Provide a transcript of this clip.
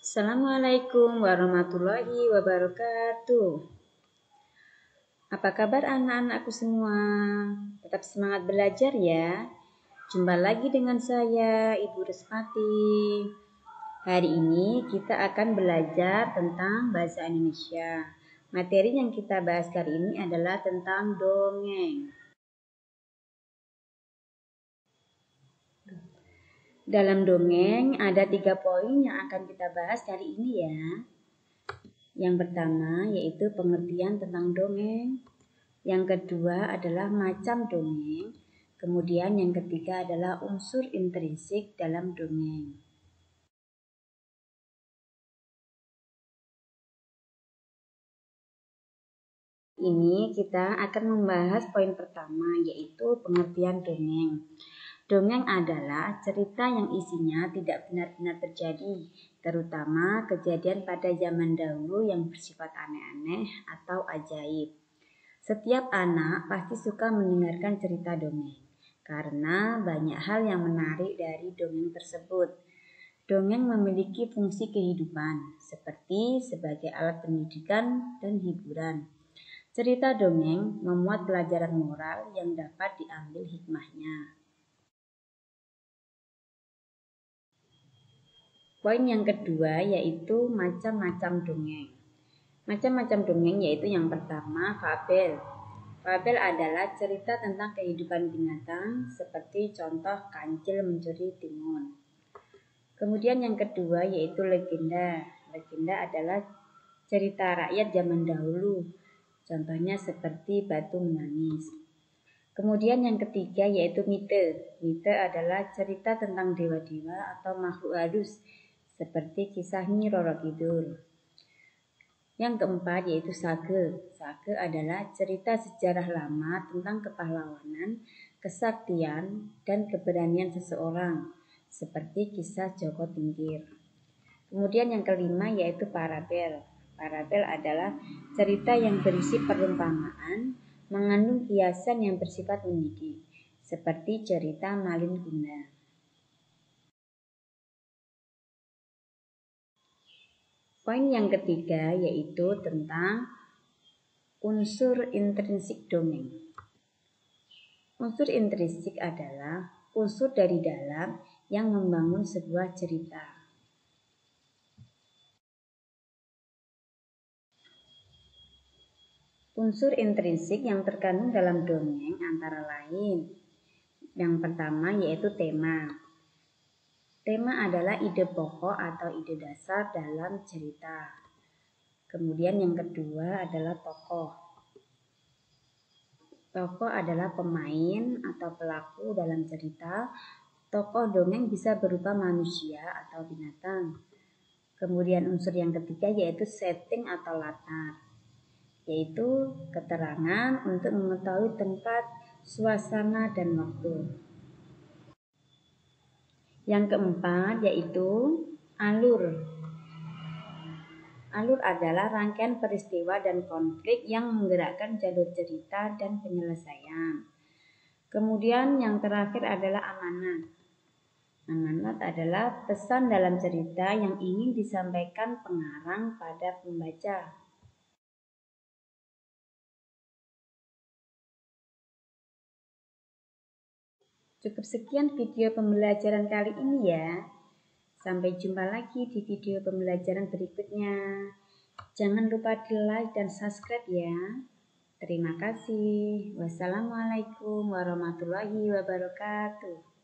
Assalamualaikum warahmatullahi wabarakatuh. Apa kabar anak-anakku semua? Tetap semangat belajar ya. Jumpa lagi dengan saya, Ibu Resmati. Hari ini kita akan belajar tentang bahasa Indonesia. Materi yang kita bahas kali ini adalah tentang dongeng. Dalam dongeng ada 3 poin yang akan kita bahas kali ini ya. Yang pertama yaitu pengertian tentang dongeng. Yang kedua adalah macam dongeng. Kemudian yang ketiga adalah unsur intrinsik dalam dongeng. Ini kita akan membahas poin pertama yaitu pengertian dongeng. Dongeng adalah cerita yang isinya tidak benar-benar terjadi, terutama kejadian pada zaman dahulu yang bersifat aneh-aneh atau ajaib. Setiap anak pasti suka mendengarkan cerita dongeng, karena banyak hal yang menarik dari dongeng tersebut. Dongeng memiliki fungsi kehidupan, seperti sebagai alat pendidikan dan hiburan. Cerita dongeng memuat pelajaran moral yang dapat diambil hikmahnya. Poin yang kedua yaitu macam-macam dongeng. Macam-macam dongeng yaitu yang pertama fabel. Fabel adalah cerita tentang kehidupan binatang seperti contoh kancil mencuri timun. Kemudian yang kedua yaitu legenda. Legenda adalah cerita rakyat zaman dahulu. Contohnya seperti Batu Menangis. Kemudian yang ketiga yaitu mite. Mite adalah cerita tentang dewa-dewa atau makhluk halus seperti kisah Nyi Roro Kidul. Yang keempat yaitu sage. Sage adalah cerita sejarah lama tentang kepahlawanan, kesaktian, dan keberanian seseorang seperti kisah Joko Tingkir. Kemudian yang kelima yaitu parabel. Parabel adalah cerita yang berisi perumpamaan, mengandung kiasan yang bersifat mendidik, seperti cerita Malin Kundang. Poin yang ketiga yaitu tentang unsur intrinsik dongeng. Unsur intrinsik adalah unsur dari dalam yang membangun sebuah cerita. Unsur intrinsik yang terkandung dalam dongeng antara lain. Yang pertama yaitu tema. Tema adalah ide pokok atau ide dasar dalam cerita. Kemudian yang kedua adalah tokoh. Tokoh adalah pemain atau pelaku dalam cerita. Tokoh dongeng bisa berupa manusia atau binatang. Kemudian unsur yang ketiga yaitu setting atau latar, yaitu keterangan untuk mengetahui tempat, suasana, dan waktu. Yang keempat yaitu alur. Alur adalah rangkaian peristiwa dan konflik yang menggerakkan jalur cerita dan penyelesaian. Kemudian yang terakhir adalah amanat. Amanat adalah pesan dalam cerita yang ingin disampaikan pengarang pada pembaca. Cukup sekian video pembelajaran kali ini ya. Sampai jumpa lagi di video pembelajaran berikutnya. Jangan lupa di like dan subscribe ya. Terima kasih. Wassalamualaikum warahmatullahi wabarakatuh.